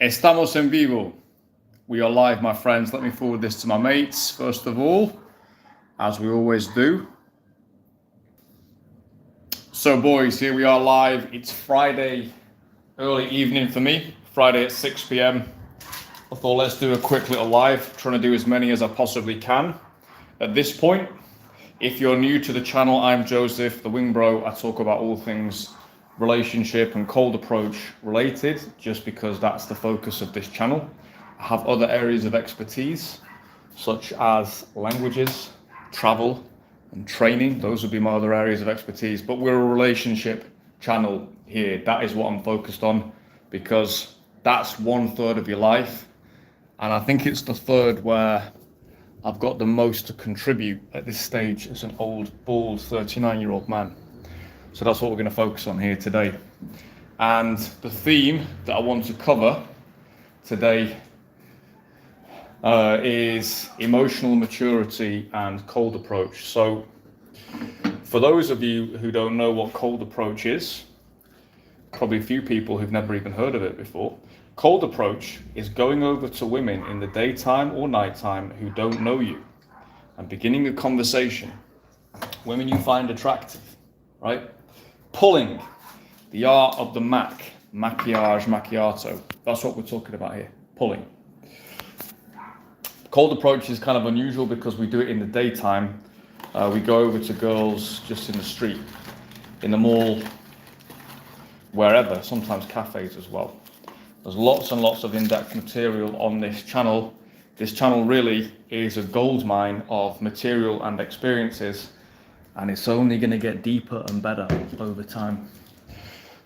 Estamos en vivo. We are live, my friends. Let me forward this to my mates, first of all, as we always do. So, boys, here we are live. It's Friday, early evening for me, Friday at 6 p.m. I thought let's do a quick little live, trying to do as many as I possibly can. At this point, if you're new to the channel, I'm Joseph, the wingbro. I talk about all things relationship and cold approach related, just because that's the focus of this channel. I have other areas of expertise, such as languages, travel, and training. Those would be my other areas of expertise, but we're a relationship channel here. That is what I'm focused on, because that's 1/3 of your life. And I think it's the third where I've got the most to contribute at this stage as an old, bald, 39-year-old man. So that's what we're going to focus on here today. And the theme that I want to cover today is emotional maturity and cold approach. So for those of you who don't know what cold approach is, probably a few people who've never even heard of it before. Cold approach is going over to women in the daytime or nighttime who don't know you and beginning a conversation. Women you find attractive, right? Pulling, the art of the maquillage, macchiato. That's what we're talking about here, pulling. Cold approach is kind of unusual because we do it in the daytime. We go over to girls just in the street, in the mall, wherever, sometimes cafes as well. There's lots and lots of in-depth material on this channel. This channel really is a goldmine of material and experiences, and it's only going to get deeper and better over time.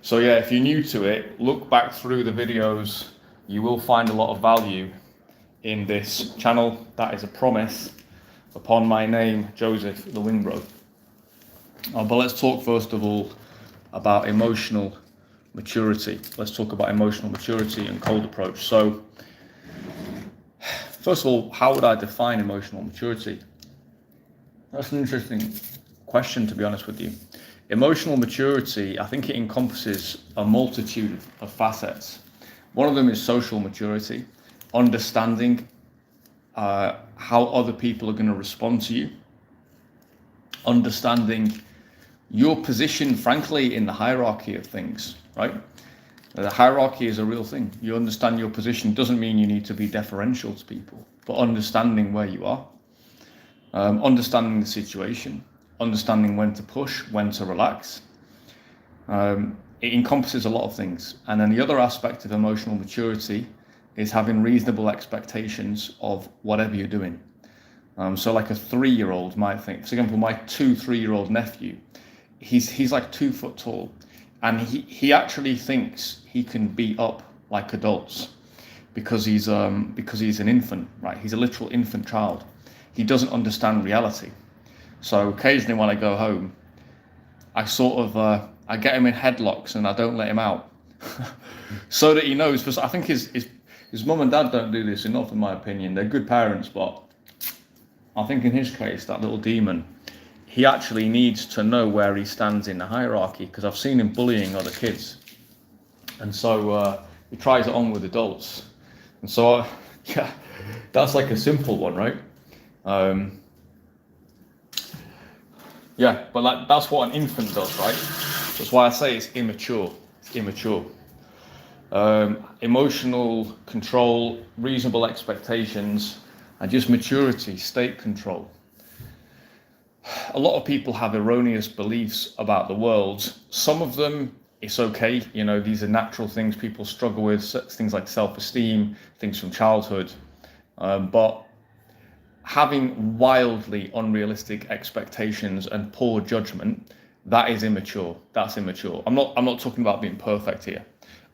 So yeah, if you're new to it, look back through the videos. You will find a lot of value in this channel. That is a promise upon my name, Joseph the Wingbro. But let's talk first of all about emotional maturity. Let's talk about emotional maturity and cold approach. So first of all, how would I define emotional maturity? That's an interesting question, to be honest with you. Emotional maturity, I think it encompasses a multitude of facets. One of them is social maturity, understanding how other people are going to respond to you, understanding your position, frankly, in the hierarchy of things, right? The hierarchy is a real thing. You understand your position doesn't mean you need to be deferential to people, but understanding where you are, understanding the situation, understanding when to push, when to relax. It encompasses a lot of things. And then the other aspect of emotional maturity is having reasonable expectations of whatever you're doing. So like a 3-year-old might think, for example, my 2-3-year-old nephew, he's like 2 foot tall, and he actually thinks he can beat up like adults because he's an infant, right? He's a literal infant child. He doesn't understand reality. So occasionally when I go home, I sort of I get him in headlocks and I don't let him out, so that he knows. Because I think his mum and dad don't do this enough, in my opinion. They're good parents, but I think in his case, that little demon, he actually needs to know where he stands in the hierarchy, because I've seen him bullying other kids, and so he tries it on with adults. And so yeah, that's like a simple one, right? Yeah, but that's what an infant does, right? That's why I say it's immature. It's immature. Emotional control, reasonable expectations, and just maturity, state control. A lot of people have erroneous beliefs about the world. Some of them, it's okay. You know, these are natural things people struggle with, things like self-esteem, things from childhood. But having wildly unrealistic expectations and poor judgment, that is immature. That's immature. I'm not talking about being perfect here.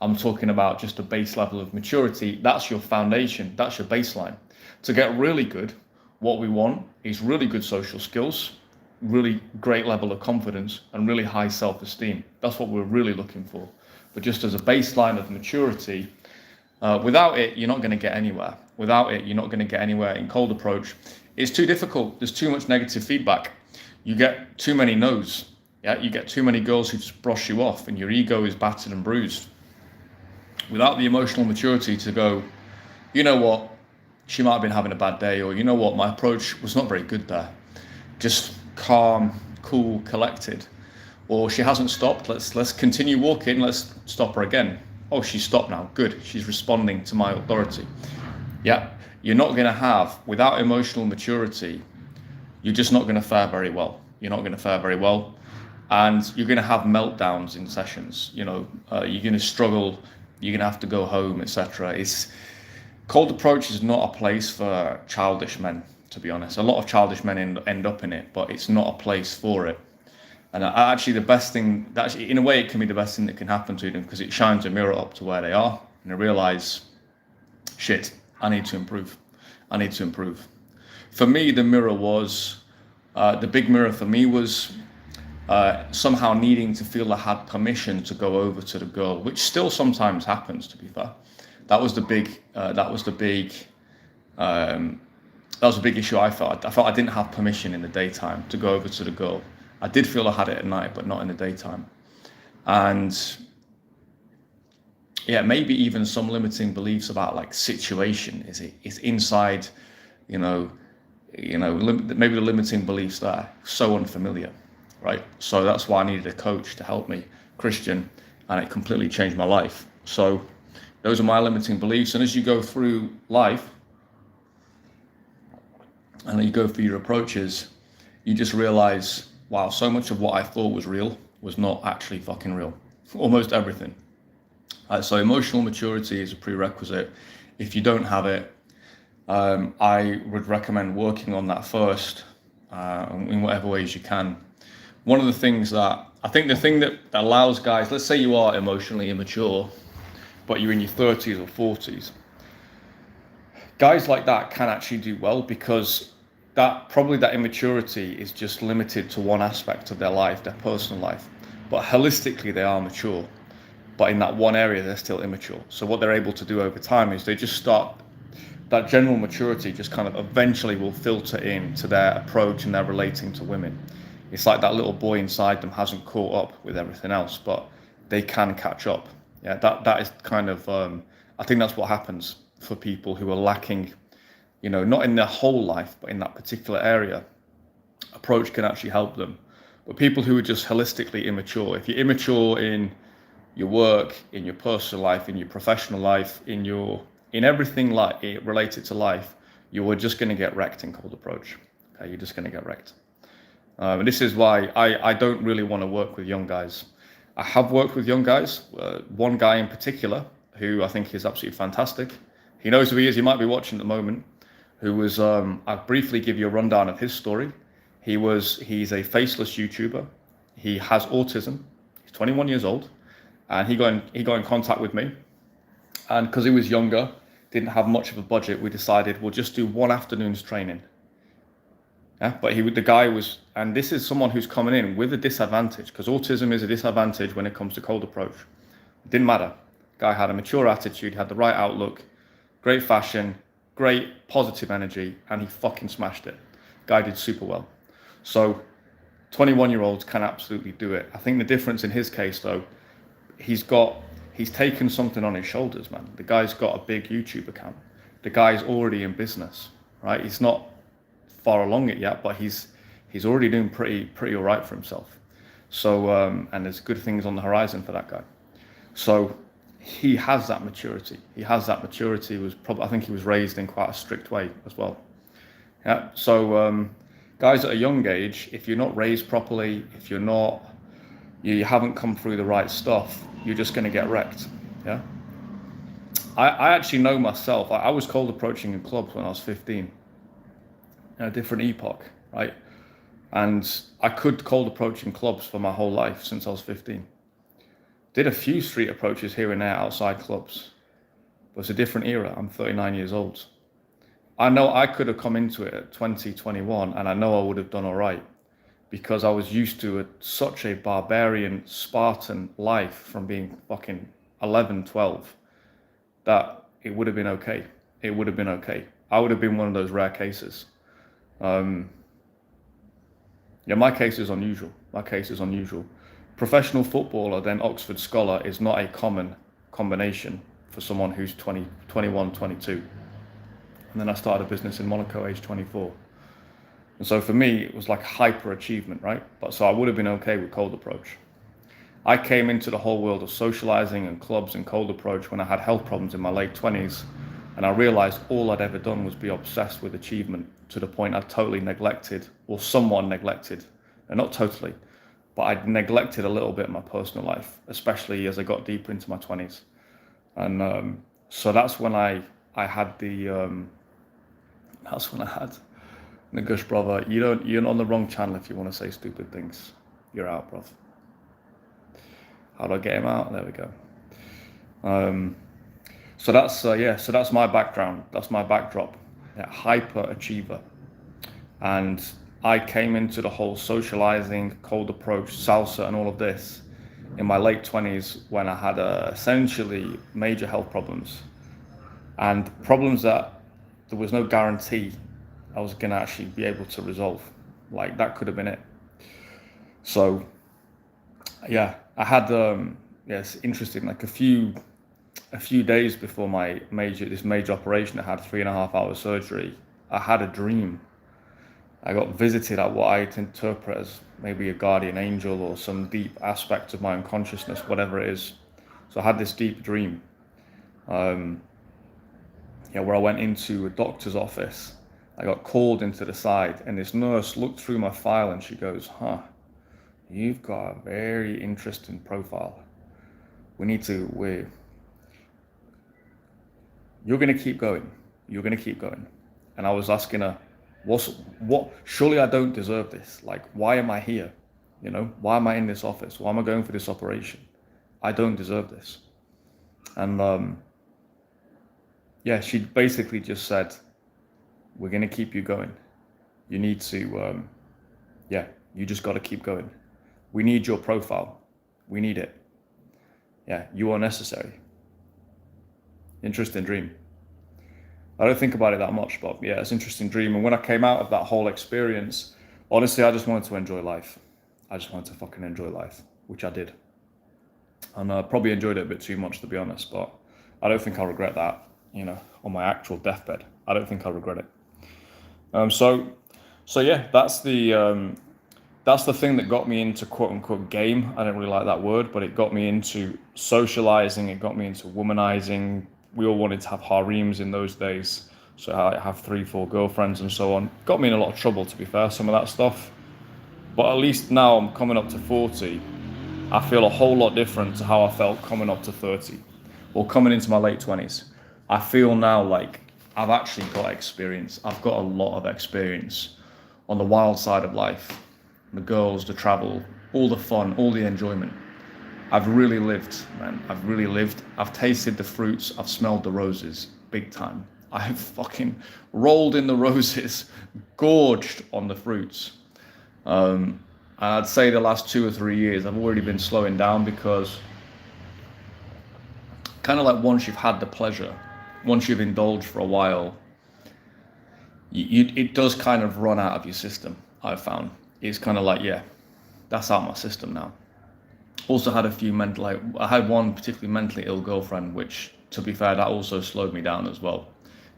I'm talking about just a base level of maturity. That's your foundation. That's your baseline. To get really good, what we want is really good social skills, really great level of confidence, and really high self-esteem. That's what we're really looking for. But just as a baseline of maturity, without it, you're not going to get anywhere. Without it, you're not going to get anywhere in cold approach. It's too difficult. There's too much negative feedback. You get too many no's. Yeah, you get too many girls who just brush you off, and your ego is battered and bruised. without the emotional maturity to go, you know what, she might have been having a bad day, or you know what, my approach was not very good there. Just calm, cool, collected. Or she hasn't stopped, let's continue walking, let's stop her again. Oh, she's stopped now, good, she's responding to my authority. Yeah, you're not going to have, without emotional maturity, you're just not going to fare very well. You're not going to fare very well. And you're going to have meltdowns in sessions. You know, you're going to struggle. You're going to have to go home, etc. Cold approach is not a place for childish men, to be honest. A lot of childish men end up in it, but it's not a place for it. And actually, the best thing, actually, in a way, it can be the best thing that can happen to them, because it shines a mirror up to where they are, and they realize, shit, I need to improve. I need to improve. For me, the mirror was, the big mirror for me was somehow needing to feel I had permission to go over to the girl, which still sometimes happens, to be fair. That was the big issue I felt. I felt I didn't have permission in the daytime to go over to the girl. I did feel I had it at night, but not in the daytime. And yeah, maybe even some limiting beliefs about like situation. It's inside, maybe the limiting beliefs there, so unfamiliar, right? So that's why I needed a coach to help me, Christian, and it completely changed my life. So those are my limiting beliefs. And as you go through life, and you go through your approaches, you just realize, wow, so much of what I thought was real was not actually fucking real. Almost everything. So emotional maturity is a prerequisite. If you don't have it, I would recommend working on that first, in whatever ways you can. One of the things that, I think the thing that allows guys, let's say you are emotionally immature, but you're in your 30s or 40s, guys like that can actually do well, because that immaturity is just limited to one aspect of their life, their personal life. But holistically, they are mature. But in that one area, they're still immature. So what they're able to do over time is they just start, that general maturity just kind of eventually will filter in to their approach and their relating to women. It's like that little boy inside them hasn't caught up with everything else, but they can catch up. Yeah, that is kind of, I think that's what happens for people who are lacking, not in their whole life, but in that particular area. Approach can actually help them. But people who are just holistically immature, if you're immature in your work, in your personal life, in your professional life, in everything like related to life, you are just going to get wrecked in cold approach. Okay, you're just going to get wrecked. And this is why I don't really want to work with young guys. I have worked with young guys. One guy in particular who I think is absolutely fantastic. He knows who he is. He might be watching at the moment. Who was? I'll briefly give you a rundown of his story. He's a faceless YouTuber. He has autism. He's 21 years old. And he got in contact with me, and because he was younger, didn't have much of a budget, we decided we'll just do one afternoon's training. Yeah, but the guy was, and this is someone who's coming in with a disadvantage, because autism is a disadvantage when it comes to cold approach. It didn't matter. Guy had a mature attitude, had the right outlook, great fashion, great positive energy, and he fucking smashed it. Guy did super well. So 21-year-olds can absolutely do it. I think the difference in his case though, he's taken something on his shoulders, man. The guy's got a big YouTube account. The guy's already in business, right? He's not far along it yet, but he's already doing pretty all right for himself. So, and there's good things on the horizon for that guy. So he has that maturity. He I think he was raised in quite a strict way as well. Yeah. So, guys at a young age, if you're not raised properly, if you haven't come through the right stuff, you're just going to get wrecked. Yeah. I actually know myself. I was cold approaching in clubs when I was 15, in a different epoch, right? And I could cold approach in clubs for my whole life since I was 15. Did a few street approaches here and there outside clubs, but it's a different era. I'm 39 years old. I know I could have come into it at 20, 21, and I know I would have done all right, because I was used to such a barbarian, Spartan life from being fucking 11, 12, that it would have been okay. It would have been okay. I would have been one of those rare cases. My case is unusual. Professional footballer, then Oxford scholar is not a common combination. for someone who's 20, 21, 22. And then I started a business in Monaco, age 24. And so for me, it was like hyper achievement, right? But so I would have been okay with cold approach. I came into the whole world of socializing and clubs and cold approach when I had health problems in my late 20s. And I realized all I'd ever done was be obsessed with achievement to the point I'd totally neglected, or someone neglected, and not totally, but I'd neglected a little bit my personal life, especially as I got deeper into my 20s. And so that's when I had the, Nagush, brother, you're on the wrong channel if you want to say stupid things. You're out, bruv. How do I get him out? There we go. So that's my background. That's my backdrop. Yeah, hyper achiever. And I came into the whole socializing, cold approach, salsa, and all of this in my late 20s when I had essentially major health problems, and problems that there was no guarantee I was going to actually be able to resolve. Like, that could have been it. So yeah, I had it's interesting, like a few days before my major operation, I had 3.5 hour surgery. I had a dream. I got visited at what I interpret as maybe a guardian angel or some deep aspect of my unconsciousness, whatever it is. So I had this deep dream, where I went into a doctor's office. I got called into the side, and this nurse looked through my file and she goes, you've got a very interesting profile. You're going to keep going. You're going to keep going. And I was asking her, what, surely I don't deserve this. Like, why am I here? Why am I in this office? Why am I going for this operation? I don't deserve this. And she basically just said, we're going to keep you going. You need to, you just got to keep going. We need your profile. We need it. Yeah, you are necessary. Interesting dream. I don't think about it that much, but yeah, it's an interesting dream. And when I came out of that whole experience, honestly, I just wanted to enjoy life. I just wanted to fucking enjoy life, which I did. And I probably enjoyed it a bit too much, to be honest, but I don't think I'll regret that, on my actual deathbed. I don't think I'll regret it. So yeah, that's the thing that got me into quote unquote game. I don't really like that word, but it got me into socializing. It got me into womanizing. We all wanted to have harems in those days. So I have 3-4 girlfriends and so on. Got me in a lot of trouble, to be fair, some of that stuff. But at least now I'm coming up to 40. I feel a whole lot different to how I felt coming up to 30 or coming into my late 20s. I feel now like I've actually got experience. I've got a lot of experience on the wild side of life. The girls, the travel, all the fun, all the enjoyment. I've really lived, man. I've really lived. I've tasted the fruits. I've smelled the roses, big time. I've fucking rolled in the roses, gorged on the fruits. And I'd say the last 2 or 3 years, I've already been slowing down because kind of like once you've had the pleasure, once you've indulged for a while, it does kind of run out of your system, I've found. It's kind of like, yeah, that's out of my system now. Also had I had one particularly mentally ill girlfriend, which, to be fair, that also slowed me down as well.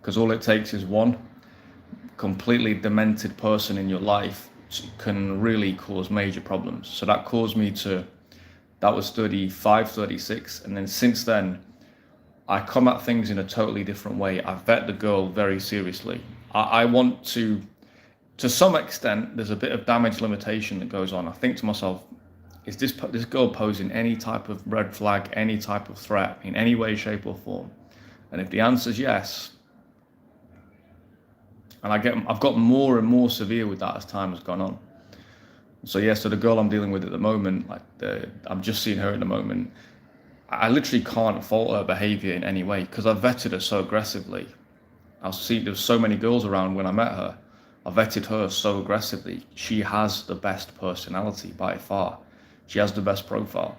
Because all it takes is one completely demented person in your life can really cause major problems. So that caused me that was 35, 36. And then since then, I come at things in a totally different way. I vet the girl very seriously. I want to some extent, there's a bit of damage limitation that goes on. I think to myself, is this girl posing any type of red flag, any type of threat in any way, shape or form? And if the answer is yes, and I've got more and more severe with that as time has gone on. So yeah, so the girl I'm dealing with at the moment, I'm just seeing her at the moment. I literally can't fault her behavior in any way because I vetted her so aggressively. There's so many girls around when I met her. I vetted her so aggressively. She has the best personality by far. She has the best profile.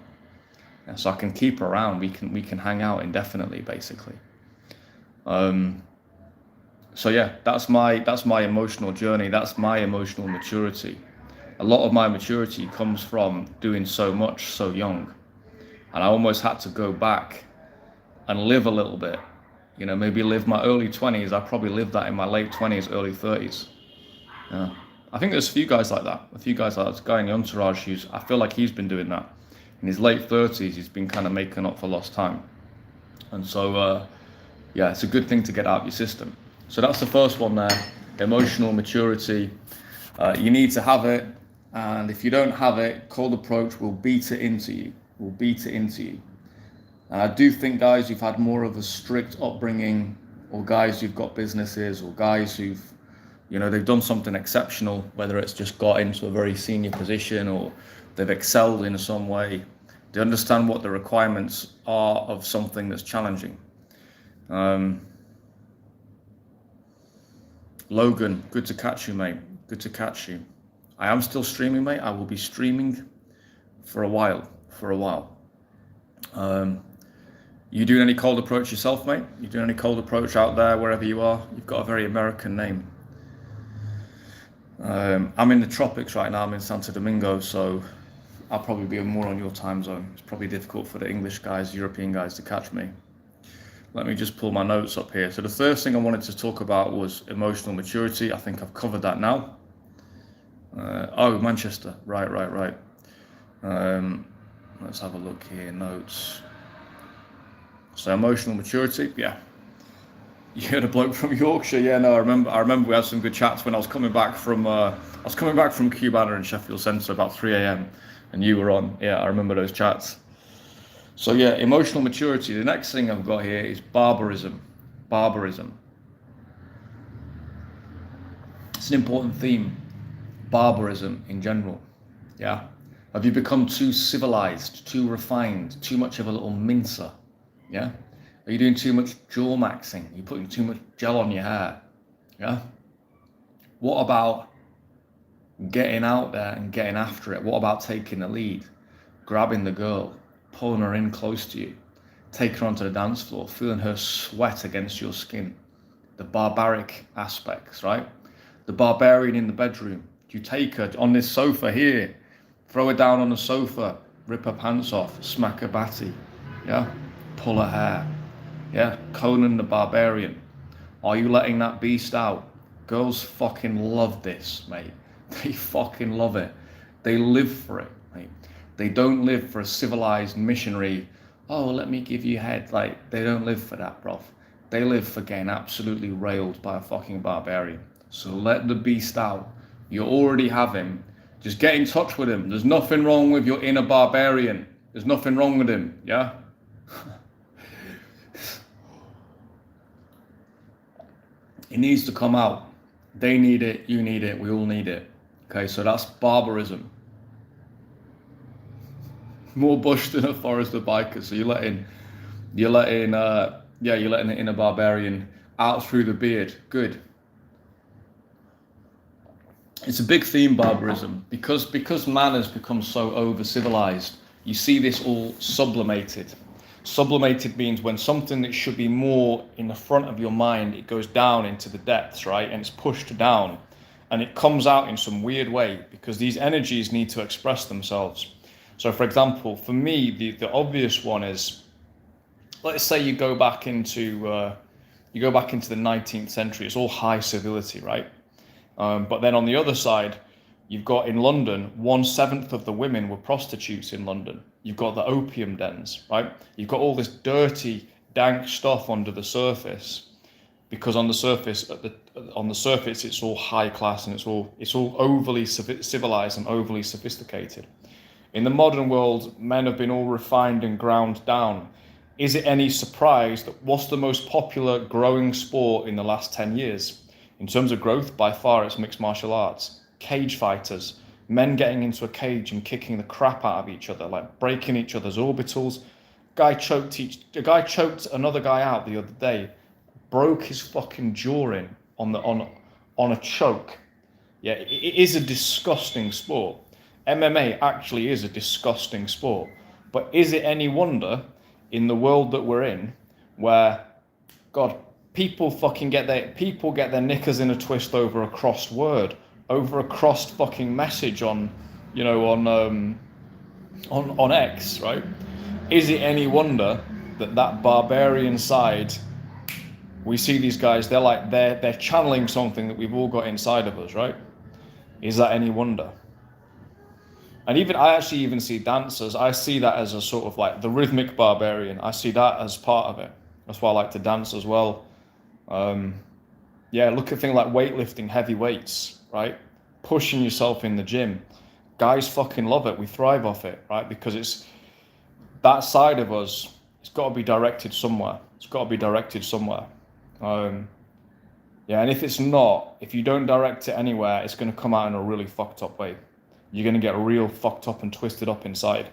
And so I can keep her around. We can hang out indefinitely, basically. So yeah, that's my emotional journey. That's my emotional maturity. A lot of my maturity comes from doing so much so young. And I almost had to go back and live a little bit. You know, maybe live my early 20s. I probably lived that in my late 20s, early 30s. Yeah. I think there's a few guys like that. A few guys like that. This guy in the entourage who's, I feel like he's been doing that. In his late 30s, he's been kind of making up for lost time. And so, yeah, it's a good thing to get out of your system. So that's the first one there, emotional maturity. You need to have it. And if you don't have it, cold approach will beat it into you. Will beat it into you. And I do think guys who've had more of a strict upbringing, or guys who've got businesses, or guys who've, you know, they've done something exceptional, whether it's just got into a very senior position or they've excelled in some way, they understand what the requirements are of something that's challenging. Logan, good to catch you, mate. Good to catch you. I am still streaming, mate. I will be streaming for a while. You doing any cold approach yourself, mate? You doing any cold approach out there, wherever you are? You've got a very American name. I'm in the tropics right now. I'm in Santo Domingo, so I'll probably be more on your time zone. It's probably difficult for the English guys, European guys to catch me. Let me just pull my notes up here. So the first thing I wanted to talk about was emotional maturity. I think I've covered that now. Oh, Manchester. Right. Let's have a look here. Notes. So emotional maturity, yeah. You heard a bloke from Yorkshire, yeah. No, I remember we had some good chats when I was coming back from Cubana in Sheffield Centre about 3 a.m. and you were on. Yeah, I remember those chats. So yeah, emotional maturity. The next thing I've got here is barbarism. It's an important theme. Barbarism in general. Yeah. Have you become too civilized, too refined, too much of a little mincer? Yeah. Are you doing too much jaw maxing? Are you putting too much gel on your hair? Yeah. What about getting out there and getting after it? What about taking the lead, grabbing the girl, pulling her in close to you, taking her onto the dance floor, feeling her sweat against your skin? The barbaric aspects, right? The barbarian in the bedroom. You take her on this sofa here, throw her down on the sofa, rip her pants off, smack her batty, yeah? Pull her hair, yeah? Conan the Barbarian. Are you letting that beast out? Girls fucking love this, mate. They fucking love it. They live for it, mate. They don't live for a civilized missionary, oh, let me give you head. Like, they don't live for that, bruv. They live for getting absolutely railed by a fucking barbarian. So let the beast out. You already have him. Just get in touch with him. There's nothing wrong with your inner barbarian. There's nothing wrong with him, yeah? It needs to come out. They need it, you need it, we all need it. Okay, so that's barbarism. More bush than a forest of bikers. So you're letting the inner barbarian out through the beard. Good. It's a big theme, barbarism, because man has become so over civilized. You see this all sublimated. Sublimated means when something that should be more in the front of your mind, it goes down into the depths, right? And it's pushed down and it comes out in some weird way because these energies need to express themselves. So for example, for me, the obvious one is, let's say you go back into the 19th century, it's all high civility, right? But then on the other side, you've got in London, 1/7 of the women were prostitutes in London. You've got the opium dens, right? You've got all this dirty, dank stuff under the surface, because on the surface, it's all high class and it's all overly civilized and overly sophisticated. In the modern world, men have been all refined and ground down. Is it any surprise that what's the most popular growing sport in the last 10 years? In terms of growth, by far, it's mixed martial arts. Cage fighters, men getting into a cage and kicking the crap out of each other, like breaking each other's orbitals. A guy choked another guy out the other day, broke his fucking jaw in on a choke. Yeah, it is a disgusting sport. MMA actually is a disgusting sport. But is it any wonder in the world that we're in, where, God, people get their knickers in a twist over a crossed word, over a crossed fucking message on X, right? Is it any wonder that barbarian side, we see these guys, they're channeling something that we've all got inside of us, right? Is that any wonder? And I actually even see dancers, I see that as a sort of like the rhythmic barbarian. I see that as part of it. That's why I like to dance as well. Look at things like weightlifting, heavy weights, right? Pushing yourself in the gym. Guys fucking love it. We thrive off it, right? Because it's that side of us, it's got to be directed somewhere. And if it's not, if you don't direct it anywhere, it's going to come out in a really fucked up way. You're going to get real fucked up and twisted up inside.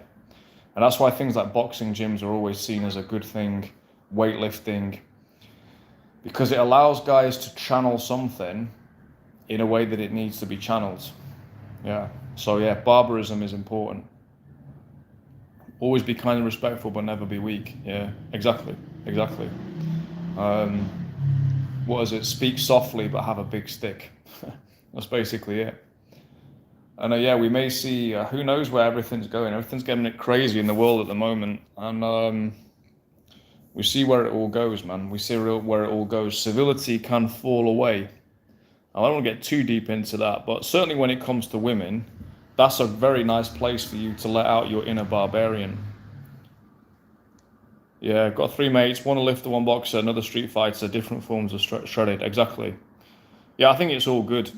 And that's why things like boxing gyms are always seen as a good thing, weightlifting, because it allows guys to channel something in a way that it needs to be channeled. Yeah. So yeah, barbarism is important. Always be kind and respectful, but never be weak. Yeah, exactly. What is it? Speak softly, but have a big stick. That's basically it. And we may see, who knows where everything's going. Everything's getting crazy in the world at the moment. And we see where it all goes, man. We see where it all goes. Civility can fall away. I don't want to get too deep into that, but certainly when it comes to women, that's a very nice place for you to let out your inner barbarian. Yeah, I've got 3 mates, one a lifter, one boxer, another street fighter, different forms of shredded. Exactly. Yeah, I think it's all good.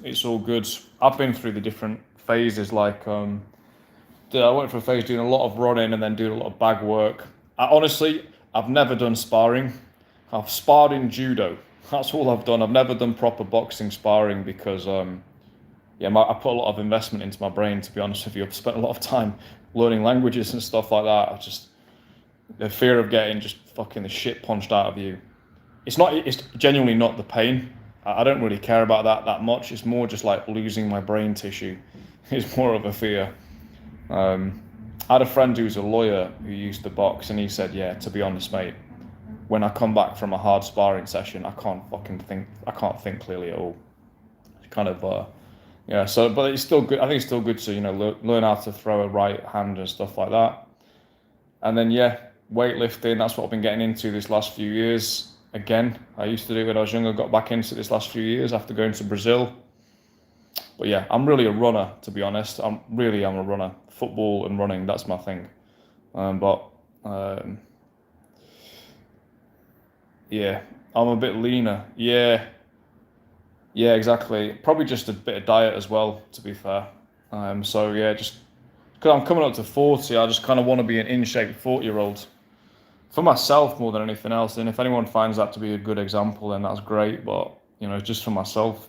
I've been through the different phases, like I went for a phase doing a lot of running and then doing a lot of bag work. I've never done sparring. I've sparred in judo. That's all I've done. I've never done proper boxing sparring because I put a lot of investment into my brain, to be honest with you. I've spent a lot of time learning languages and stuff like that. The fear of getting just fucking the shit punched out of you. It's genuinely not the pain. I don't really care about that much. It's more just like losing my brain tissue. It's more of a fear. I had a friend who's a lawyer who used to box, and he said, yeah, to be honest, mate, when I come back from a hard sparring session, I can't think clearly at all. It's kind of, but it's still good. I think it's still good to, learn how to throw a right hand and stuff like that. And then, weightlifting, that's what I've been getting into this last few years. Again, I used to do it when I was younger, got back into it this last few years after going to Brazil. But yeah, I'm really a runner, to be honest. I'm a runner. Football and running, that's my thing. I'm a bit leaner. Yeah, exactly. Probably just a bit of diet as well, to be fair. Just because I'm coming up to 40, I just kind of want to be an in-shape 40-year-old. For myself more than anything else. And if anyone finds that to be a good example, then that's great. But, just for myself.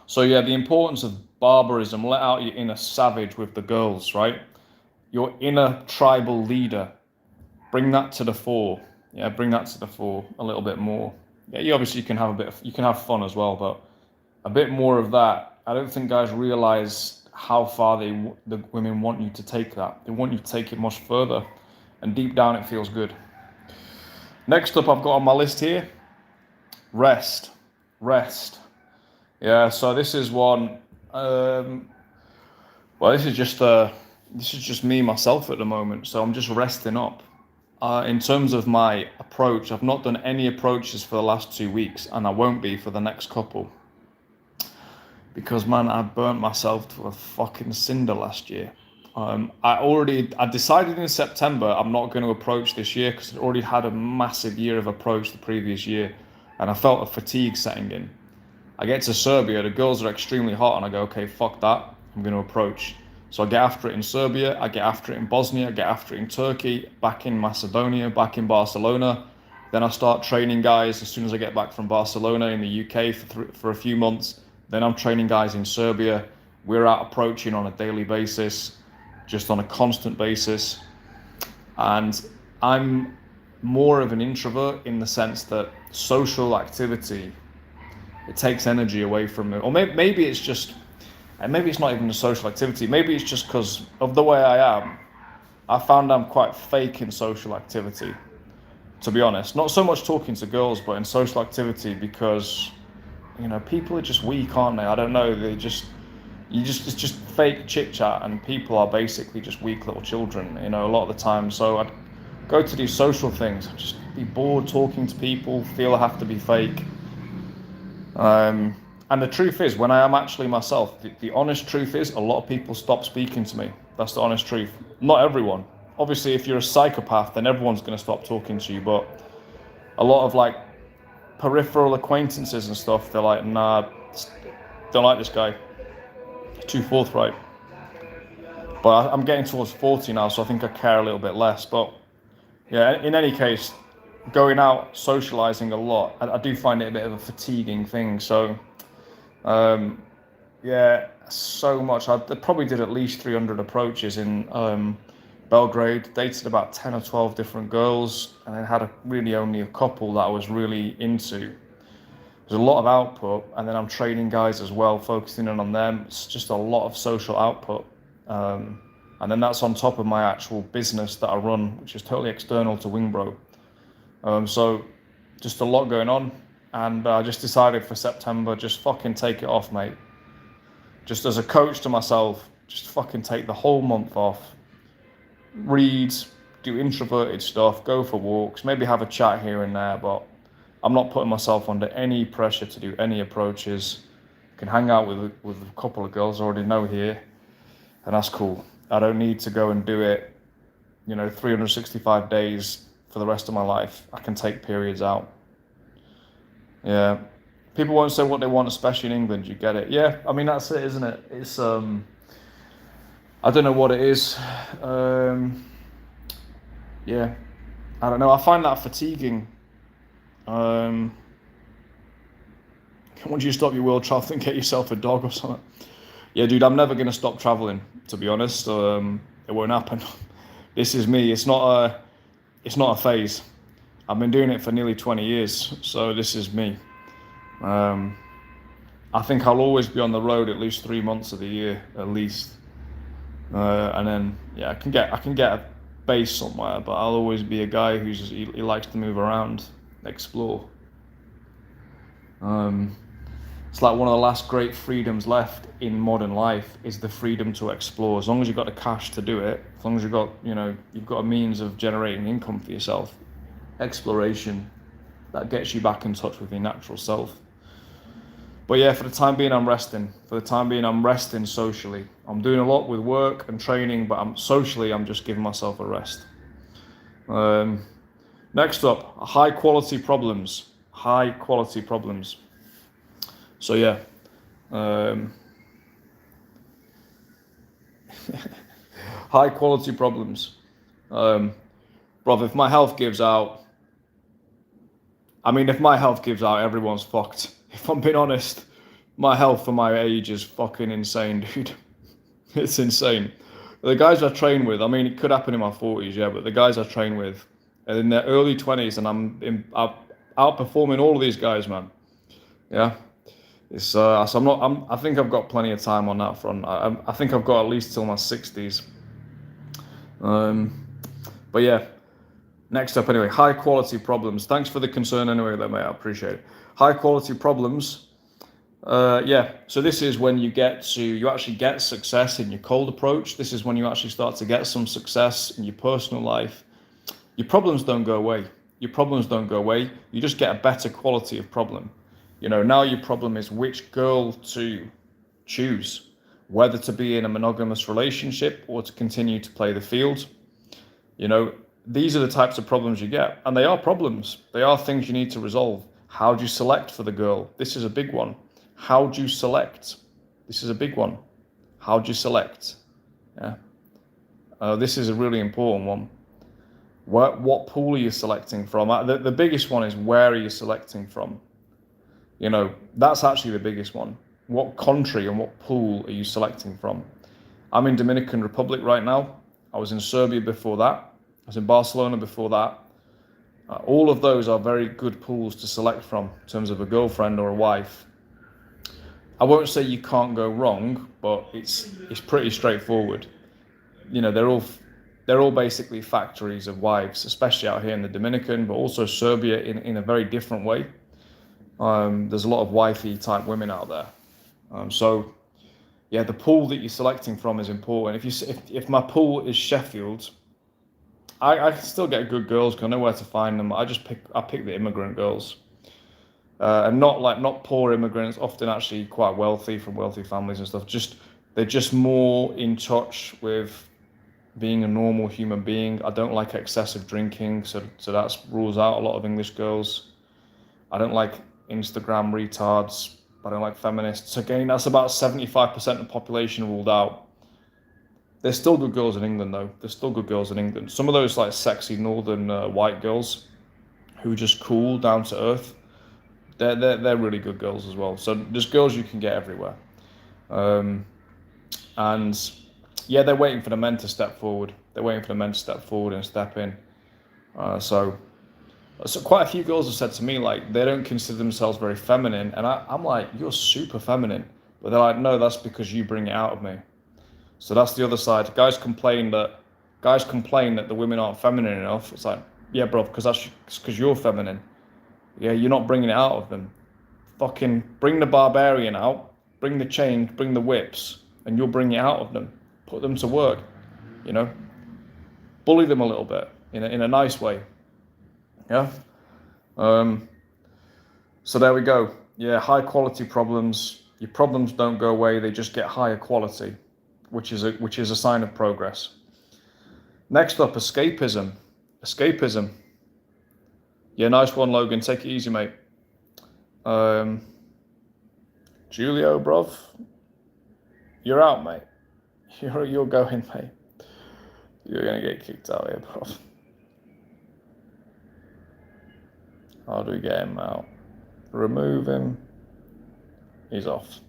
So yeah, the importance of barbarism. Let out your inner savage with the girls, right? Your inner tribal leader. Bring that to the fore. Yeah, bring that to the fore a little bit more. Yeah, you can have fun as well, but a bit more of that. I don't think guys realize how far the women want you to take that. They want you to take it much further. And deep down, it feels good. Next up, I've got on my list here, rest. Yeah, so this is one. This is just me myself at the moment. So I'm just resting up. In terms of my approach, I've not done any approaches for the last 2 weeks, and I won't be for the next couple. Because man, I burnt myself to a fucking cinder last year. I decided in September I'm not going to approach this year because I'd already had a massive year of approach the previous year, and I felt a fatigue setting in. I get to Serbia, the girls are extremely hot, and I go, okay, fuck that, I'm going to approach. So I get after it in Serbia, I get after it in Bosnia, I get after it in Turkey, back in Macedonia, back in Barcelona. Then I start training guys as soon as I get back from Barcelona in the UK for a few months. Then I'm training guys in Serbia. We're out approaching on a daily basis. Just on a constant basis. And I'm more of an introvert in the sense that social activity, it takes energy away from me. Or maybe it's not even a social activity. Maybe it's just because of the way I am. I found I'm quite fake in social activity, to be honest. Not so much talking to girls, but in social activity because, people are just weak, aren't they? I don't know, it's just fake chit chat, and people are basically just weak little children, a lot of the time. So go to these social things, just be bored talking to people, feel I have to be fake. And the truth is, when I am actually myself, the honest truth is, a lot of people stop speaking to me. That's the honest truth. Not everyone. Obviously, if you're a psychopath, then everyone's going to stop talking to you. But a lot of like peripheral acquaintances and stuff, they're like, nah, don't like this guy. Too forthright. But I'm getting towards 40 now, so I think I care a little bit less. But yeah, in any case, going out, socializing a lot, I do find it a bit of a fatiguing thing. So, yeah, so much. I probably did at least 300 approaches in Belgrade, dated about 10 or 12 different girls, and then had really only a couple that I was really into. There's a lot of output, and then I'm training guys as well, focusing in on them. It's just a lot of social output. And then that's on top of my actual business that I run, which is totally external to Wingbro. So just a lot going on. And I just decided for September, just fucking take it off, mate. Just as a coach to myself, just fucking take the whole month off. Read, do introverted stuff, go for walks, maybe have a chat here and there, but I'm not putting myself under any pressure to do any approaches. I can hang out with a couple of girls I already know here, and that's cool. I don't need to go and do it, 365 days for the rest of my life. I can take periods out. Yeah. People won't say what they want, especially in England. You get it. Yeah, I mean, that's it, isn't it? It's, I don't know what it is. Yeah, I don't know. I find that fatiguing. Once you stop your world travel and get yourself a dog or something. Yeah, dude, I'm never going to stop traveling, to be honest. It won't happen. This is me. It's not a phase. I've been doing it for nearly 20 years, so this is me. I think I'll always be on the road at least 3 months of the year, at least. And then, yeah, I can get a base somewhere, but I'll always be a guy he likes to move around, explore. It's like one of the last great freedoms left in modern life is the freedom to explore. As long as you've got the cash to do it, as long as you've got a means of generating income for yourself, exploration, that gets you back in touch with your natural self. But yeah, for the time being, I'm resting. For the time being, I'm resting socially. I'm doing a lot with work and training, but I'm just giving myself a rest. Next up, high quality problems. High quality problems. So yeah, high quality problems. Bruv, if my health gives out, everyone's fucked. If I'm being honest, my health for my age is fucking insane, dude. It's insane. The guys I train with, it could happen in my 40s, yeah, but the guys I train with are in their early 20s, and I'm outperforming all of these guys, man. Yeah. It's so I think I've got plenty of time on that front. I think I've got at least till my 60s. But yeah, next up anyway, high quality problems. Thanks for the concern anyway, mate. I appreciate it. High quality problems. Yeah, so this is when you actually get success in your cold approach. This is when you actually start to get some success in your personal life. Your problems don't go away. You just get a better quality of problem. Now your problem is which girl to choose, whether to be in a monogamous relationship or to continue to play the field. These are the types of problems you get, and they are problems. They are things you need to resolve. How do you select for the girl? This is a big one. How do you select? This is a big one. How do you select? Yeah. This is a really important one. What pool are you selecting from? The biggest one is where are you selecting from? That's actually the biggest one. What country and what pool are you selecting from? I'm in Dominican Republic right now. I was in Serbia before that. I was in Barcelona before that. All of those are very good pools to select from in terms of a girlfriend or a wife. I won't say you can't go wrong, but it's pretty straightforward. They're all basically factories of wives, especially out here in the Dominican, but also Serbia in a very different way. There's a lot of wifey type women out there. So yeah, the pool that you're selecting from is important. If my pool is Sheffield, I can still get good girls because I know where to find them. I pick the immigrant girls, and not poor immigrants. Often actually quite wealthy, from wealthy families and stuff. They're just more in touch with being a normal human being. I don't like excessive drinking, so that rules out a lot of English girls. I don't like Instagram retards. I don't like feminists. Again, that's about 75% of the population ruled out. There's still good girls in England, though. There's still good girls in England. Some of those like sexy northern white girls who are just cool, down to earth, they're really good girls as well. So there's girls you can get everywhere. And yeah, they're waiting for the men to step forward. They're waiting for the men to step forward and step in. So quite a few girls have said to me, like, they don't consider themselves very feminine. And I'm like, you're super feminine. But they're like, no, that's because you bring it out of me. So that's the other side. Guys complain that the women aren't feminine enough. It's like, yeah, bro, because you're feminine. Yeah, you're not bringing it out of them. Fucking bring the barbarian out, bring the chains, bring the whips, and you'll bring it out of them. Put them to work, you know. Bully them a little bit in a nice way. Yeah. So there we go. Yeah, high quality problems. Your problems don't go away; they just get higher quality, which is a sign of progress. Next up, escapism. Escapism. Yeah, nice one, Logan. Take it easy, mate. Julio, bruv, you're out, mate. You're going, mate. You're gonna get kicked out here, bruv. How do we get him out? Remove him. He's off.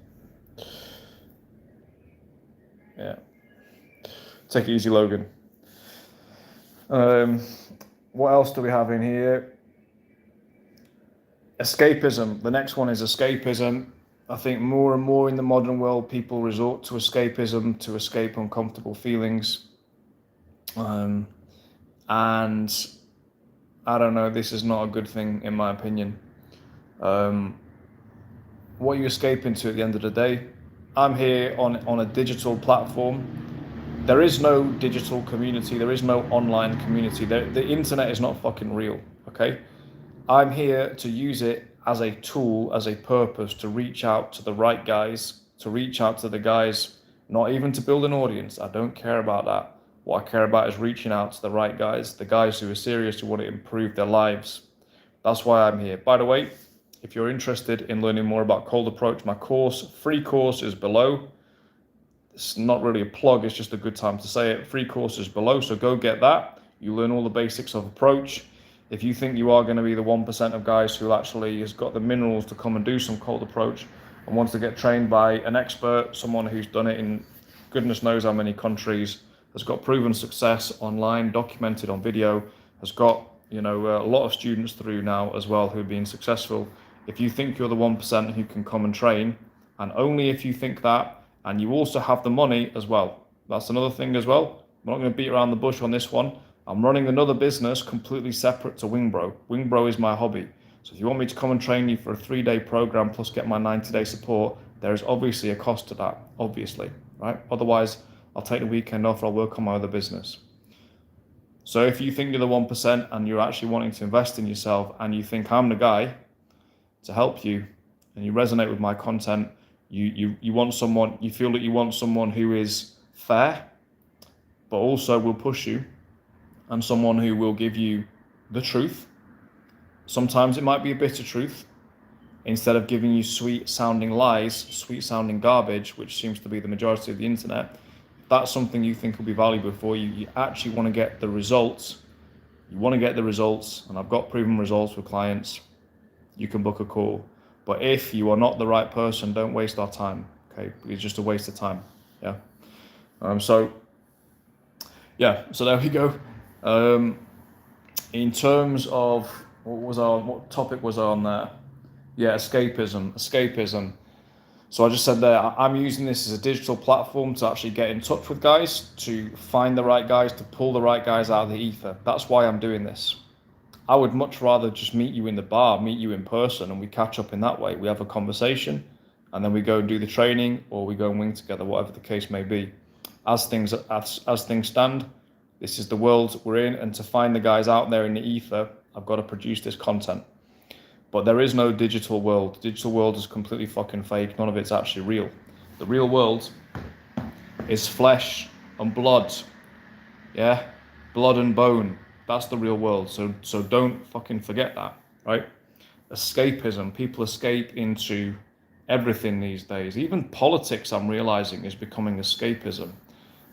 Yeah. Take it easy, Logan. What else do we have in here? Escapism. The next one is escapism. I think more and more in the modern world, people resort to escapism to escape uncomfortable feelings. And I don't know, this is not a good thing in my opinion. What are you escaping to at the end of the day? I'm here on a digital platform. There is no digital community. There is no online community. The internet is not fucking real, okay? I'm here to use it as a tool, as a purpose, to reach out to the right guys, to reach out to the guys, not even to build an audience. I don't care about that. What I care about is reaching out to the right guys, the guys who are serious, who want to improve their lives. That's why I'm here. By the way, if you're interested in learning more about cold approach, my free course is below. It's not really a plug, it's just a good time to say it. Free course is below, so go get that. You learn all the basics of approach. If you think you are going to be the 1% of guys who actually has got the minerals to come and do some cold approach and wants to get trained by an expert, someone who's done it in goodness knows how many countries, has got proven success online, documented on video, has got, a lot of students through now as well who have been successful. If you think you're the 1% who can come and train, and only if you think that, and you also have the money as well. That's another thing as well. I'm not going to beat around the bush on this one. I'm running another business completely separate to Wingbro. Wingbro is my hobby. So if you want me to come and train you for a 3-day program plus get my 90-day support, there is obviously a cost to that, obviously, right? Otherwise, I'll take the weekend off or I'll work on my other business. So if you think you're the 1% and you're actually wanting to invest in yourself and you think I'm the guy to help you and you resonate with my content, you want someone, you feel that you want someone who is fair, but also will push you, and someone who will give you the truth. Sometimes it might be a bitter truth, instead of giving you sweet sounding lies, sweet sounding garbage, which seems to be the majority of the internet. If that's something you think will be valuable for you, you actually want to get the results. You want to get the results, and I've got proven results with clients. You can book a call. But if you are not the right person, don't waste our time, okay? It's just a waste of time, yeah? So there we go. In terms of, what topic was on there? Yeah, escapism. So I just said there, I'm using this as a digital platform to actually get in touch with guys, to find the right guys, to pull the right guys out of the ether. That's why I'm doing this. I would much rather just meet you in the bar, meet you in person, and we catch up in that way. We have a conversation, and then we go and do the training, or we go and wing together, whatever the case may be. As things stand, This is the world we're in, and to find the guys out there in the ether, I've got to produce this content. But there is no digital world. The digital world is completely fucking fake. None of it's actually real. The real world is flesh and blood. Yeah? Blood and bone. That's the real world. So don't fucking forget that, right? Escapism. People escape into everything these days. Even politics, I'm realizing, is becoming escapism.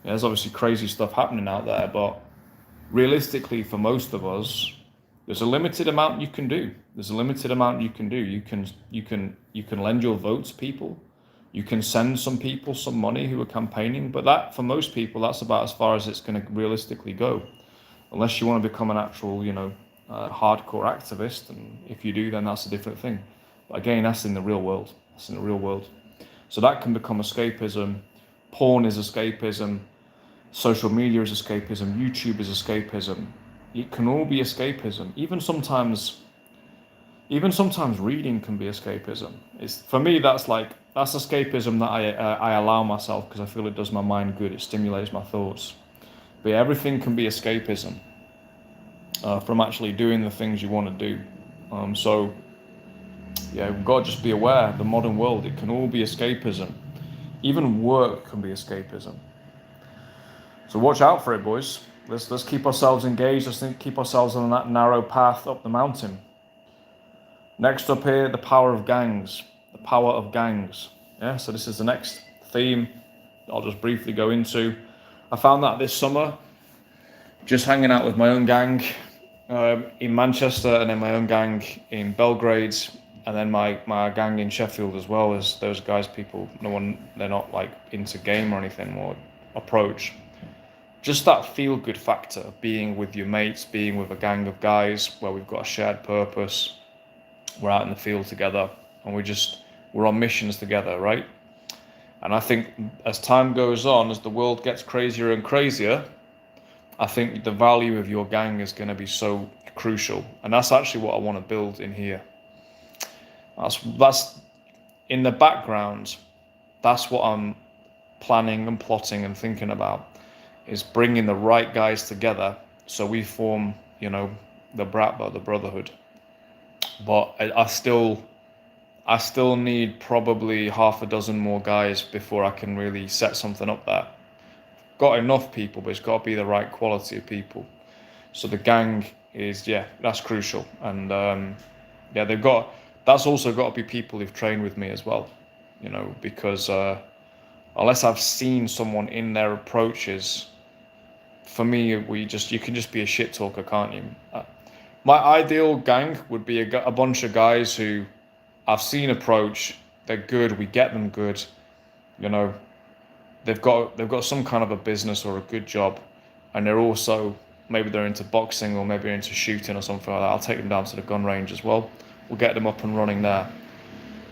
There's obviously crazy stuff happening out there, but realistically, for most of us, there's a limited amount you can do. There's a limited amount you can do. You can lend your vote to people. You can send some people some money who are campaigning, but that, for most people, that's about as far as it's going to realistically go, unless you want to become an actual, hardcore activist. And if you do, then that's a different thing. But again, that's in the real world. That's in the real world. So that can become escapism. Porn is escapism. Social media is escapism. YouTube is escapism. It can all be escapism. Even sometimes reading can be escapism. It's, for me, that's escapism that I allow myself, because I feel it does my mind good. It stimulates my thoughts. But yeah, everything can be escapism from actually doing the things you want to do. So yeah, we've got to just be aware. The modern world, it can all be escapism. Even work can be escapism. So watch out for it, boys. Let's keep ourselves engaged. Let's keep ourselves on that narrow path up the mountain. Next up here, the power of gangs. The power of gangs. Yeah, so this is the next theme I'll just briefly go into. I found that this summer, just hanging out with my own gang in Manchester, and then my own gang in Belgrade, and then my gang in Sheffield as well. As those guys, they're not like into game or anything, more approach. Just that feel-good factor of being with your mates, being with a gang of guys where we've got a shared purpose. We're out in the field together, and we're on missions together, right? And I think as time goes on, as the world gets crazier and crazier, I think the value of your gang is going to be so crucial. And that's actually what I want to build in here. That's in the background. That's what I'm planning and plotting and thinking about, is bringing the right guys together so we form, the Bratva, the Brotherhood. But I still need probably half a dozen more guys before I can really set something up there. Got enough people, but it's got to be the right quality of people. So the gang is, that's crucial. And that's also got to be people who've trained with me as well, because unless I've seen someone in their approaches, for me, you can just be a shit talker, can't you? My ideal gang would be a bunch of guys who I've seen approach. They're good. We get them good. They've got some kind of a business or a good job, and they're also, maybe they're into boxing or maybe they're into shooting or something like that. I'll take them down to the gun range as well. We'll get them up and running there.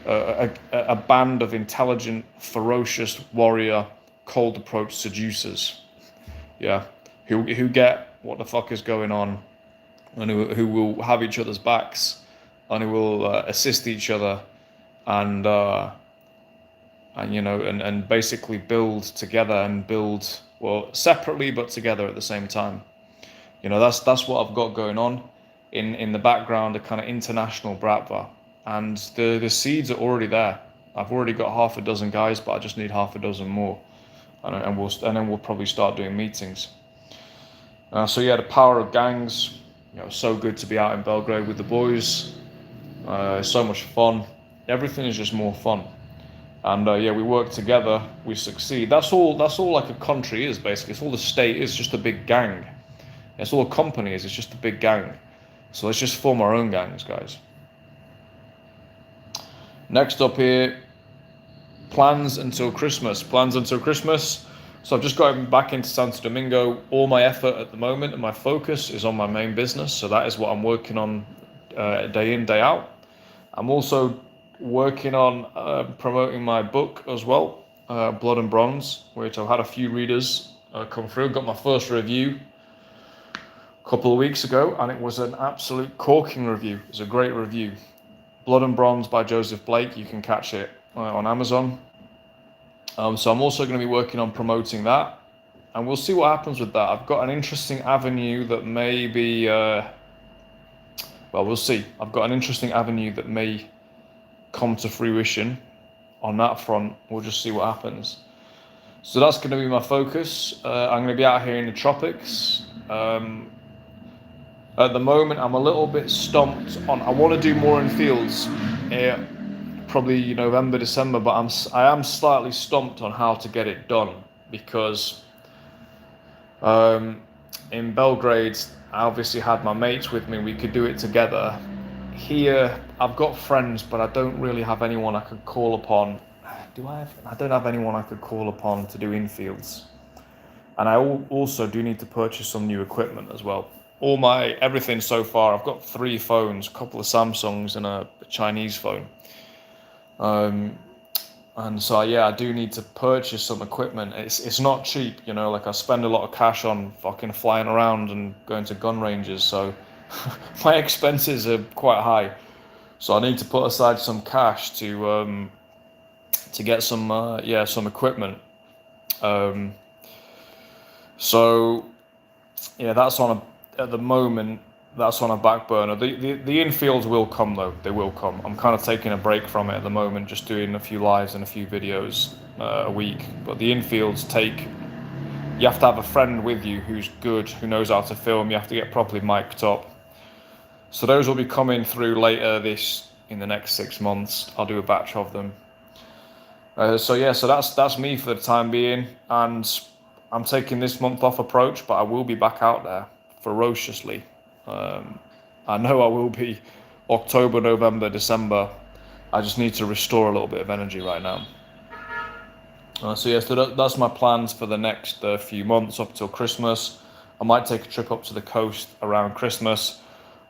A band of intelligent, ferocious warrior, cold approach seducers. Yeah, who get what the fuck is going on, and who will have each other's backs, and who will assist each other, and basically build together and build, well, separately but together at the same time. That's what I've got going on in the background, a kind of international Bratva, and the seeds are already there. I've already got half a dozen guys, but I just need half a dozen more, and then we'll probably start doing meetings. So yeah, the power of gangs. So good to be out in Belgrade with the boys. So much fun. Everything is just more fun. And we work together, we succeed. That's all like a country is, basically. It's all the state is, just a big gang. It's all a company is, it's just a big gang. So let's just form our own gangs, guys. Next up here, plans until Christmas. So I've just got back into Santo Domingo. All my effort at the moment and my focus is on my main business. So that is what I'm working on day in, day out. I'm also working on promoting my book as well, Blood and Bronze, which I've had a few readers come through. Got my first review a couple of weeks ago, and it was an absolute corking review. It was a great review. Blood and Bronze by Joseph Blake. You can catch it on Amazon. So I'm also going to be working on promoting that. and we'll see what happens with that. I've got an interesting avenue that may be, well, we'll see. I've got an interesting avenue that may come to fruition on that front. We'll just see what happens. So that's going to be my focus. I'm going to be out here in the tropics. At the moment, I'm a little bit stumped on. I want to do more in fields, probably November, December, but I am slightly stumped on how to get it done because in Belgrade, I obviously had my mates with me. We could do it together. Here, I've got friends, but I don't really have anyone I could call upon. I don't have anyone I could call upon to do infields. And I also do need to purchase some new equipment as well. Everything so far, I've got 3 phones, a couple of Samsungs and a Chinese phone. And so yeah, I do need to purchase some equipment. It's not cheap, like I spend a lot of cash on fucking flying around and going to gun ranges, so my expenses are quite high. So I need to put aside some cash to get some equipment. So yeah, at the moment that's on a back burner. The infields will come though. They will come. I'm kind of taking a break from it at the moment, just doing a few lives and a few videos a week. But the infields you have to have a friend with you who's good, who knows how to film. You have to get properly mic'd up. So those will be coming through later in the next 6 months. I'll do a batch of them. So that's me for the time being, and I'm taking this month off approach, but I will be back out there ferociously. I know I will be October, November, December. I just need to restore a little bit of energy right now. So that's my plans for the next few months up till Christmas. I might take a trip up to the coast around Christmas.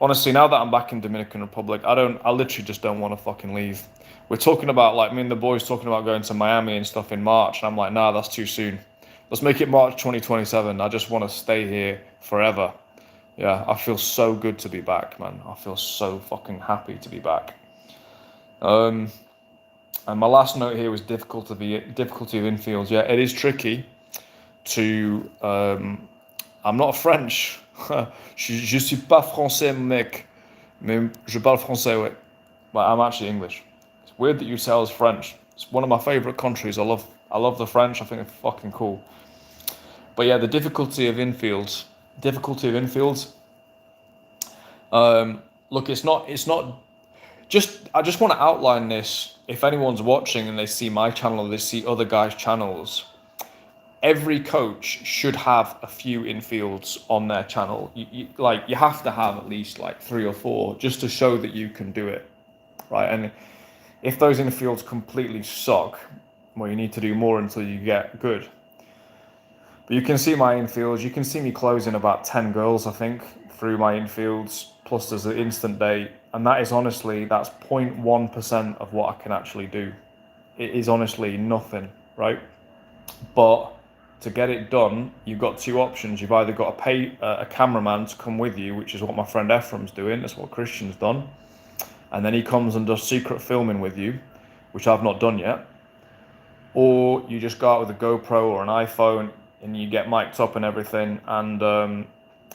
Honestly, now that I'm back in Dominican Republic, I literally just don't want to fucking leave. We're talking about, like, me and the boys talking about going to Miami and stuff in March, and I'm like, nah, that's too soon. Let's make it March 2027. I just want to stay here forever. Yeah, I feel so good to be back, man. I feel so fucking happy to be back. And my last note here was difficulty of infields. Yeah, it is tricky to... I'm not French. Je suis pas français, mec. Mais je parle français, ouais. But I'm actually English. It's weird that you say I was French. It's one of my favourite countries. I love the French. I think they're fucking cool. But yeah, the difficulty of infields. Look, it's not. I just want to outline this. If anyone's watching and they see my channel, or they see other guys' channels, every coach should have a few infields on their channel. You have to have at least like 3 or 4 just to show that you can do it, right? And if those infields completely suck, well, you need to do more until you get good. But you can see my infields. You can see me closing about 10 girls, I think, through my infields. Plus there's an instant date. And that's 0.1% of what I can actually do. It is honestly nothing, right? But to get it done, you've got 2 options. You've either got to pay a cameraman to come with you, which is what my friend Ephraim's doing. That's what Christian's done. And then he comes and does secret filming with you, which I've not done yet. Or you just go out with a GoPro or an iPhone and you get mic'd up and everything, and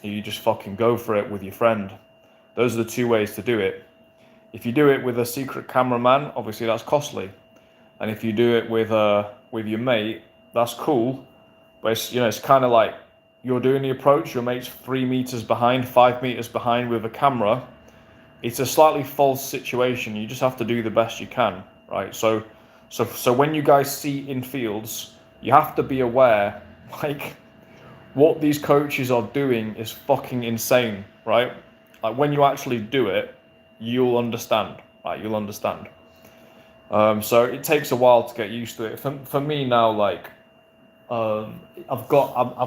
you just fucking go for it with your friend. Those are the 2 ways to do it. If you do it with a secret cameraman, obviously that's costly. And if you do it with your mate, that's cool. But it's kind of like you're doing the approach, your mate's 3 meters behind, 5 meters behind with a camera. It's a slightly false situation. You just have to do the best you can, right? So when you guys see infields, you have to be aware, like, what these coaches are doing is fucking insane, right? Like, when you actually do it, you'll understand, right? You'll understand. So it takes a while to get used to it. For me now, like, I'm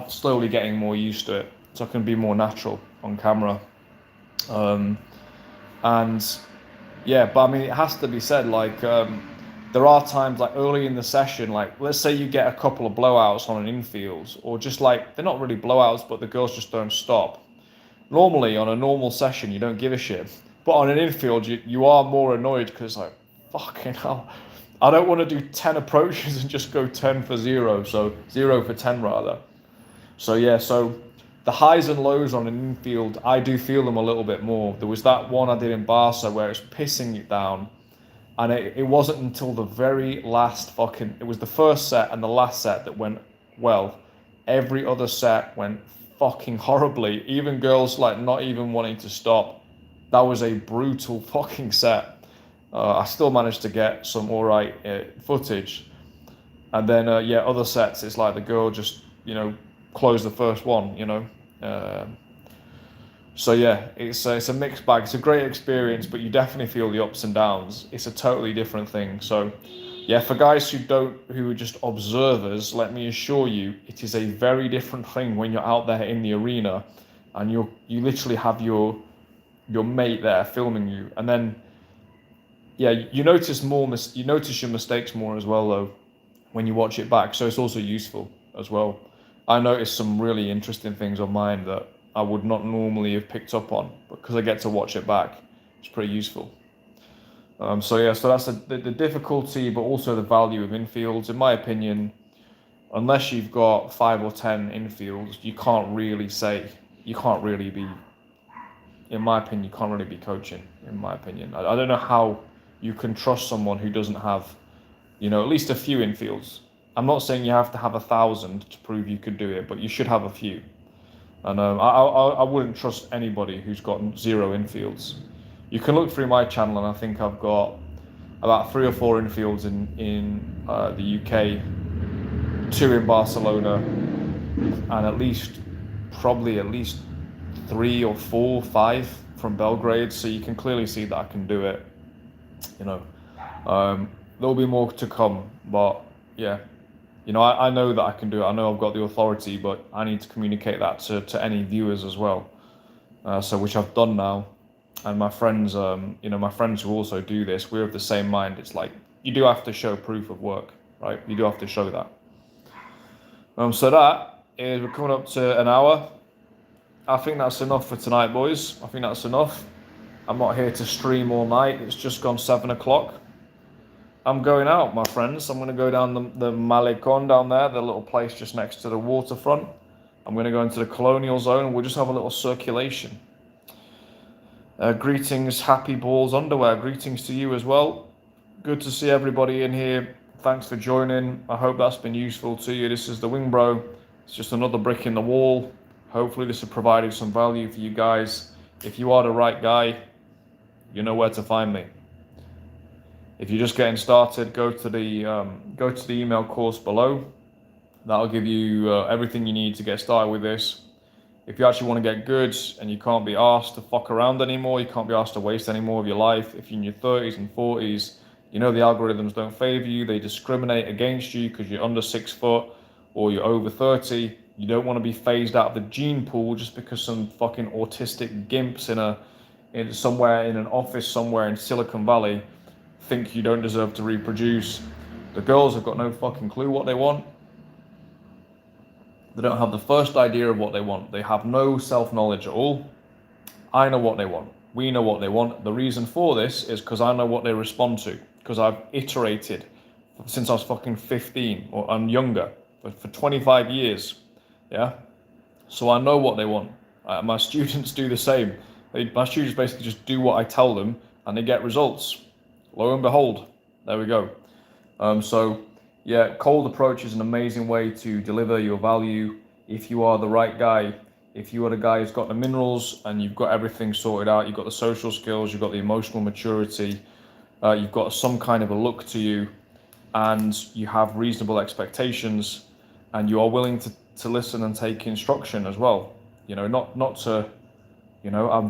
slowly getting more used to it, so I can be more natural on camera. And yeah, but I mean, it has to be said, like, there are times, like early in the session, like let's say you get a couple of blowouts on an infield, or just like, they're not really blowouts, but the girls just don't stop. Normally on a normal session, you don't give a shit. But on an infield, you are more annoyed because, like, fucking hell, I don't want to do 10 approaches and just go 10 for 0, so 0 for 10 rather. So yeah, so the highs and lows on an infield, I do feel them a little bit more. There was that one I did in Barca where it's pissing it down, and it wasn't until the very last it was the first set and the last set that went well. Every other set went fucking horribly. Even girls like not even wanting to stop. That was a brutal fucking set. I still managed to get some alright footage. And then, other sets, it's like the girl just, closed the first one, So yeah, it's a mixed bag. It's a great experience, but you definitely feel the ups and downs. It's a totally different thing. So yeah, for guys who are just observers, let me assure you, it is a very different thing when you're out there in the arena and you literally have your mate there filming you. And then yeah, you notice your mistakes more as well though when you watch it back. So it's also useful as well. I noticed some really interesting things on mine that I would not normally have picked up on, but because I get to watch it back, it's pretty useful. So that's the difficulty, but also the value of infields. In my opinion, unless you've got 5 or 10 infields, you can't really be, in my opinion, you can't really be coaching, in my opinion. I don't know how you can trust someone who doesn't have, at least a few infields. I'm not saying you have to have 1,000 to prove you could do it, but you should have a few. And I wouldn't trust anybody who's got 0 infields. You can look through my channel, and I think I've got about 3 or 4 infields in the UK, 2 in Barcelona, and probably at least 3 or 4, 5 from Belgrade. So you can clearly see that I can do it. There'll be more to come, but yeah. I know that I can do it. I know I've got the authority, but I need to communicate that to any viewers as well. Which I've done now. And my friends, my friends who also do this, we're of the same mind. It's like, you do have to show proof of work, right? You do have to show that. So that is, we're coming up to an hour. I think that's enough for tonight, boys. I think that's enough. I'm not here to stream all night. It's just gone 7 o'clock. I'm going out, my friends. I'm going to go down the Malecon down there, the little place just next to the waterfront. I'm going to go into the colonial zone and we'll just have a little circulation. Greetings, Happy Balls Underwear. Greetings to you as well. Good to see everybody in here. Thanks for joining. I hope that's been useful to you. This is the Wingbro. It's just another brick in the wall. Hopefully this has provided some value for you guys. If you are the right guy, you know where to find me. If you're just getting started, go to the email course below. That'll give you everything you need to get started with this. If you actually want to get good and you can't be asked to fuck around anymore, you can't be asked to waste any more of your life. If you're in your 30s and 40s, the algorithms don't favor you. They discriminate against you because you're under 6 foot or you're over 30. You don't want to be phased out of the gene pool just because some fucking autistic gimps somewhere in an office somewhere in Silicon Valley think you don't deserve to reproduce. The girls have got no fucking clue what they want. They don't have the first idea of what they want. They have no self-knowledge at all. I know what they want. We know what they want. The reason for this is because I know what they respond to. Because I've iterated since I was fucking 15 and younger for 25 years. Yeah? So I know what they want. My students do the same. My students basically just do what I tell them and they get results. Lo and behold, there we go. Cold approach is an amazing way to deliver your value if you are the right guy. If you are the guy who's got the minerals and you've got everything sorted out, you've got the social skills, you've got the emotional maturity, you've got some kind of a look to you, and you have reasonable expectations, and you are willing to listen and take instruction as well. I'm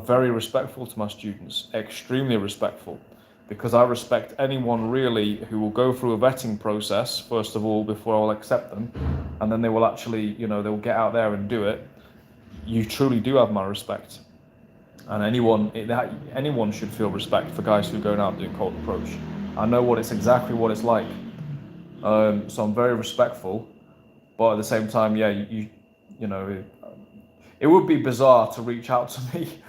very respectful to my students, extremely respectful. Because I respect anyone really who will go through a vetting process, first of all, before I'll accept them. And then they will actually, they'll get out there and do it. You truly do have my respect. And anyone should feel respect for guys who are going out and doing cold approach. I know exactly what it's like. So I'm very respectful. But at the same time, it would be bizarre to reach out to me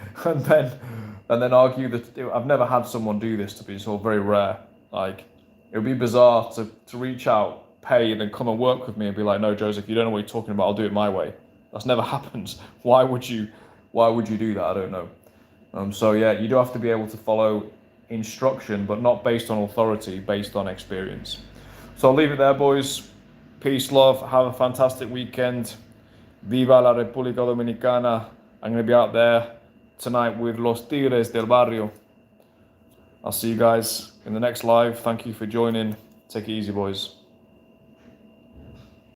and then argue that I've never had someone do this, to be sort of very rare. Like, it would be bizarre to reach out, pay, and then come and work with me and be like, no, Joseph, you don't know what you're talking about, I'll do it my way. That's never happened. Why would you do that? I don't know. So yeah, you do have to be able to follow instruction, but not based on authority, based on experience. So I'll leave it there, boys. Peace, love. Have a fantastic weekend. Viva la República Dominicana. I'm going to be out there tonight with Los Tigres del Barrio. I'll see you guys in the next live. Thank you for joining. Take it easy, boys.